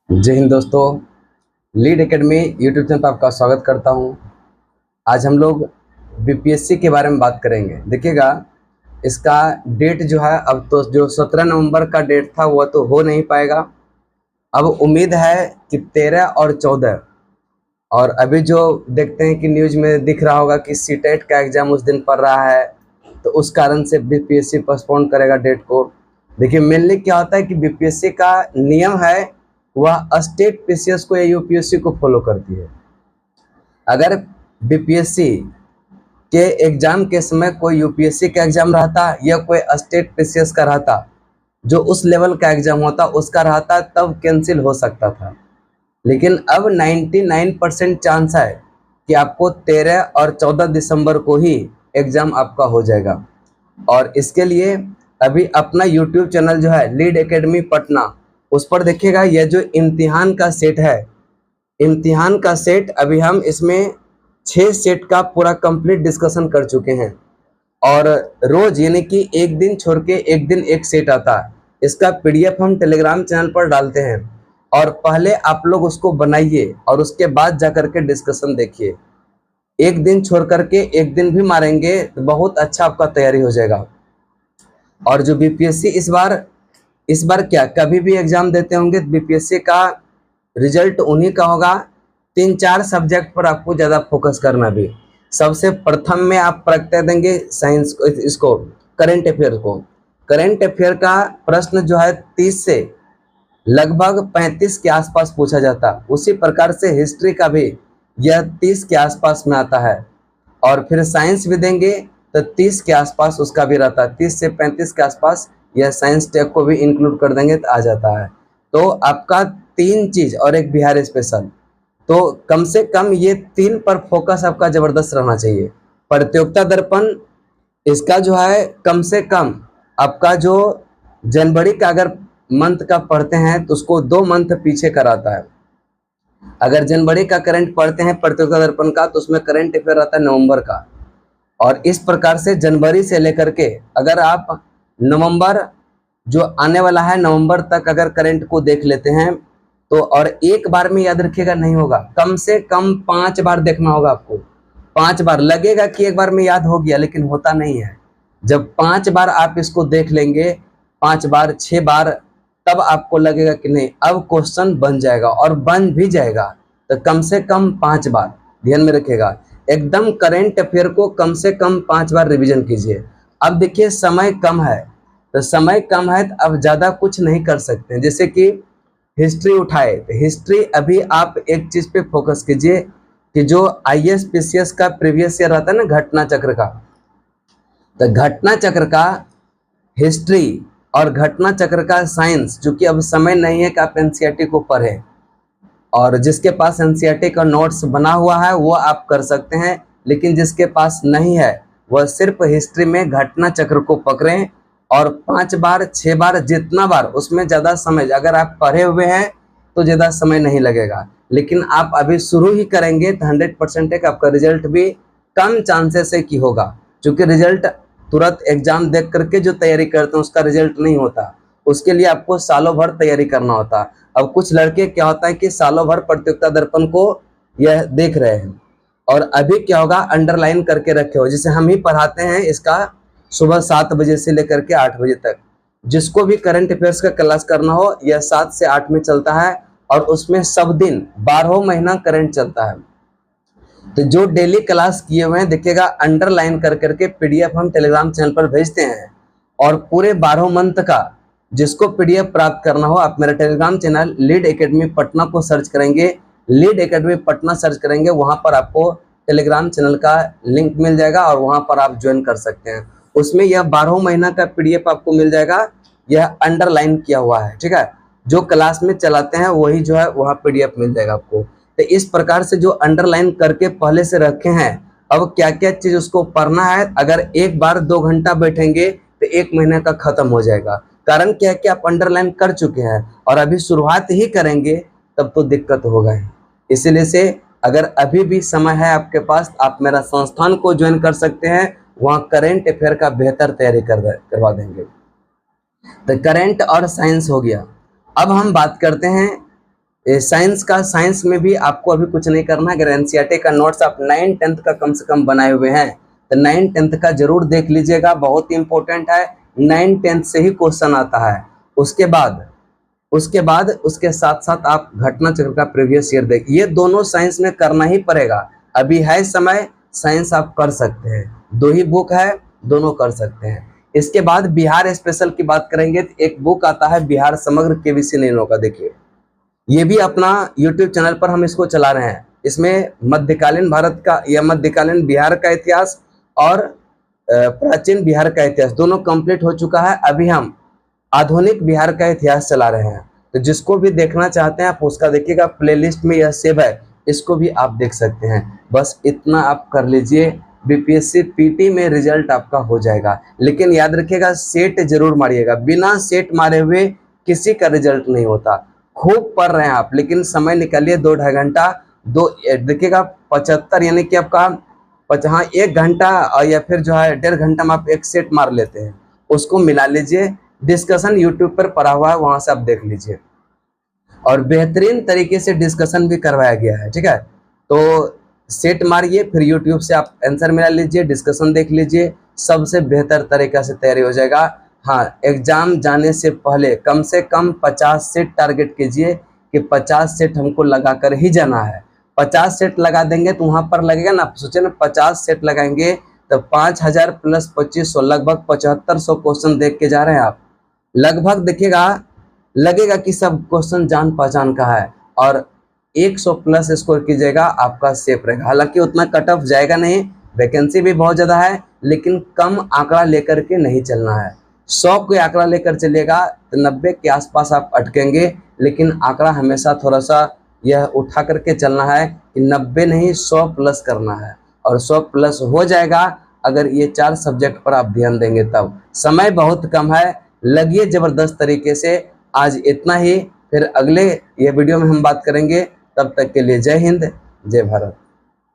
जय हिंद दोस्तों। Lead academy YouTube channel पर आपका स्वागत करता हूं। आज हम लोग बीपीएससी के बारे में बात करेंगे। देखिएगा, इसका डेट जो है, अब तो जो 17 नवंबर का डेट था वह तो हो नहीं पाएगा। अब उम्मीद है कि 13 और 14, और अभी जो देखते हैं कि न्यूज़ में दिख रहा होगा कि सीटेट का एग्ज़ाम उस दिन पड़ रहा है, तो उस कारण से बीपीएससी पोस्टपोन करेगा डेट को। देखिए, मेनली क्या होता है कि बीपीएससी का नियम है वह स्टेट पीसीएस को या यूपीएससी को फॉलो करती है। अगर बीपीएससी के एग्जाम के समय कोई यूपीएससी का एग्जाम रहता या कोई स्टेट पीसीएस का रहता, जो उस लेवल का एग्जाम होता उसका रहता, तब कैंसिल हो सकता था। लेकिन अब 99% चांस है कि आपको 13 और 14 दिसंबर को ही एग्जाम आपका हो जाएगा। और इसके लिए अभी अपना यूट्यूब चैनल जो है लीड एकेडमी पटना, उस पर देखिएगा यह जो इम्तिहान का सेट है, इम्तिहान का सेट अभी हम इसमें 6 सेट का पूरा कंप्लीट डिस्कशन कर चुके हैं। और रोज यानी कि एक दिन छोड़ के एक दिन एक सेट आता है। इसका पीडीएफ हम टेलीग्राम चैनल पर डालते हैं, और पहले आप लोग उसको बनाइए और उसके बाद जा करके डिस्कशन देखिए। एक दिन छोड़ करके एक दिन भी मारेंगे तो बहुत अच्छा आपका तैयारी हो जाएगा। और जो बीपीएससी इस बार क्या कभी भी एग्जाम देते होंगे तो बीपीएससी का रिजल्ट उन्हीं का होगा। 3-4 सब्जेक्ट पर आपको ज़्यादा फोकस करना भी। सबसे प्रथम में आप प्रैक्टिस देंगे साइंस को, इसको करेंट अफेयर को। करेंट अफेयर का प्रश्न जो है 30 से लगभग 35 के आसपास पूछा जाता। उसी प्रकार से हिस्ट्री का भी यह 30 के आसपास में आता है। और फिर साइंस भी देंगे तो 30 के आसपास उसका भी रहता है। 30 से 35 के आसपास यह साइंस टेक को भी इंक्लूड कर देंगे तो आ जाता है। तो आपका 3 चीज़ और एक बिहार स्पेशल, तो कम से कम ये 3 पर फोकस आपका ज़बरदस्त रहना चाहिए। प्रतियोगिता दर्पण, इसका जो है कम से कम आपका जो जनवरी का अगर मंथ का पढ़ते हैं तो उसको 2 मंथ पीछे कराता है। अगर जनवरी का करंट पढ़ते हैं प्रतियोगिता दर्पण का, तो उसमें करंट अफेयर रहता है नवंबर का। और इस प्रकार से जनवरी से लेकर के अगर आप नवंबर जो आने वाला है नवंबर तक अगर करंट को देख लेते हैं तो, और एक बार में याद रखिएगा नहीं होगा, कम से कम 5 बार देखना होगा आपको। 5 बार लगेगा कि एक बार में याद हो गया, लेकिन होता नहीं है। जब 5 बार आप इसको देख लेंगे, 5 बार 6 बार, तब आपको लगेगा कि नहीं अब क्वेश्चन बन जाएगा, और बन भी जाएगा। तो कम से कम 5 बार ध्यान में रखिएगा। एकदम करेंट अफेयर को कम से कम 5 बार रिवीजन कीजिए। अब देखिए समय कम है, तो समय कम है तो अब ज़्यादा कुछ नहीं कर सकते। जैसे कि हिस्ट्री उठाए, तो हिस्ट्री अभी आप एक चीज़ पे फोकस कीजिए कि जो आईएएस पीसीएस का प्रीवियस ईयर रहता है ना घटना चक्र का, तो घटना चक्र का हिस्ट्री और घटना चक्र का साइंस, चूँकि अब समय नहीं है कि आप एनसीईआरटी को पढ़ें, और जिसके पास एनसीईआरटी का नोट्स बना हुआ है वो आप कर सकते हैं, लेकिन जिसके पास नहीं है वह सिर्फ हिस्ट्री में घटना चक्र को पकड़ें, और 5 बार 6 बार जितना बार उसमें ज़्यादा समय, अगर आप पढ़े हुए हैं तो ज़्यादा समय नहीं लगेगा। लेकिन आप अभी शुरू ही करेंगे तो 100% एक आपका रिजल्ट भी कम चांसेस है कि होगा, क्योंकि रिजल्ट तुरंत एग्जाम देख करके जो तैयारी करते हैं उसका रिजल्ट नहीं होता। उसके लिए आपको सालों भर तैयारी करना होता। अब कुछ लड़के क्या होता है कि सालों भर प्रतियोगिता दर्पण को यह देख रहे हैं, और अभी क्या होगा अंडरलाइन करके रखे हो। जैसे हम ही पढ़ाते हैं इसका सुबह 7 बजे से लेकर के 8 बजे तक। जिसको भी करंट अफेयर्स का क्लास करना हो यह 7 से 8 में चलता है, और उसमें सब दिन 12 महीना करंट चलता है। तो जो डेली क्लास किए हुए हैं देखिएगा अंडरलाइन कर करके पीडीएफ हम टेलीग्राम चैनल पर भेजते हैं। और पूरे 12 मंथ का जिसको पीडीएफ प्राप्त करना हो, आप मेरा Telegram channel lead academy Patna को सर्च करेंगे, लीड एकेडमी पटना सर्च करेंगे, वहां पर आपको टेलीग्राम चैनल का लिंक मिल जाएगा और वहां पर आप ज्वाइन कर सकते हैं। उसमें यह 12 महीना का पीडीएफ आपको मिल जाएगा, यह अंडरलाइन किया हुआ है। ठीक है, जो क्लास में चलाते हैं वही जो है वहाँ पीडीएफ मिल जाएगा आपको। तो इस प्रकार से जो अंडरलाइन करके पहले से रखे हैं, अब क्या क्या चीज़ उसको पढ़ना है, अगर एक बार 2 घंटा बैठेंगे तो 1 महीने का खत्म हो जाएगा। कारण क्या है कि आप अंडरलाइन कर चुके हैं, और अभी शुरुआत ही करेंगे तब तो दिक्कत होगा ही। इसीलिए से अगर अभी भी समय है आपके पास, आप मेरा संस्थान को ज्वाइन कर सकते हैं, वहाँ करेंट अफेयर का बेहतर तैयारी करवा देंगे। तो करेंट और साइंस हो गया। अब हम बात करते हैं साइंस में भी आपको अभी कुछ नहीं करना है। अगर एनसीईआरटी का नोट्स आप 9 10th का कम से कम बनाए हुए हैं तो 9 10th का जरूर देख लीजिएगा, बहुत इंपॉर्टेंट है। 9 10th से ही क्वेश्चन आता है। उसके साथ साथ आप घटना चक्र का प्रीवियस ईयर देख, ये दोनों साइंस में करना ही पड़ेगा। अभी है समय, साइंस आप कर सकते हैं, 2 ही बुक है, दोनों कर सकते हैं। इसके बाद बिहार स्पेशल की बात करेंगे तो एक बुक आता है बिहार समग्र केवीसी नैनो का। देखिए ये भी अपना यूट्यूब चैनल पर हम इसको चला रहे हैं। इसमें मध्यकालीन भारत का या मध्यकालीन बिहार का इतिहास और प्राचीन बिहार का इतिहास दोनों कंप्लीट हो चुका है। अभी हम आधुनिक बिहार का इतिहास चला रहे हैं, तो जिसको भी देखना चाहते हैं आप उसका देखिएगा, प्लेलिस्ट में यह सेव है, इसको भी आप देख सकते हैं। बस इतना आप कर लीजिए, बीपीएससी पीटी में रिजल्ट आपका हो जाएगा। लेकिन याद रखिएगा सेट जरूर मारिएगा, बिना सेट मारे हुए किसी का रिजल्ट नहीं होता। खूब पढ़ रहे हैं आप, लेकिन समय निकालिए 2-2.5 घंटा, देखिएगा 75 यानी कि आपका 1 घंटा या फिर जो है 1.5 घंटा में आप एक सेट मार लेते हैं, उसको मिला लीजिए। डिस्कशन यूट्यूब पर पड़ा हुआ है, वहां से आप देख लीजिए, और बेहतरीन तरीके से डिस्कशन भी करवाया गया है। ठीक है, तो सेट मारिए, फिर यूट्यूब से आप आंसर मिला लीजिए, डिस्कशन देख लीजिए, सबसे बेहतर तरीका से तैयारी हो जाएगा। हाँ, एग्जाम जाने से पहले कम से कम 50 सेट टारगेट कीजिए कि 50 सेट हमको लगा कर ही जाना है। 50 सेट लगा देंगे तो वहां पर लगेगा ना, सोचे ना 50 सेट लगाएंगे तो 5000 प्लस 2500 लगभग 7500 क्वेश्चन देख के जा रहे हैं आप। लगभग देखिएगा, लगेगा कि सब क्वेश्चन जान पहचान का है, और 100 प्लस स्कोर कीजिएगा, आपका सेफ रहेगा। हालांकि उतना कट ऑफ जाएगा नहीं, वैकेंसी भी बहुत ज़्यादा है, लेकिन कम आंकड़ा लेकर के नहीं चलना है। 100 के आंकड़ा लेकर चलिएगा तो 90 के आसपास आप अटकेंगे, लेकिन आंकड़ा हमेशा थोड़ा सा यह उठा करके चलना है कि 90 नहीं 100 प्लस करना है, और 100 प्लस हो जाएगा अगर ये 4 सब्जेक्ट पर आप ध्यान देंगे तब। समय बहुत कम है, लगिए ज़बरदस्त तरीके से। आज इतना ही, फिर अगले ये वीडियो में हम बात करेंगे। तब तक के लिए जय हिंद, जय भारत।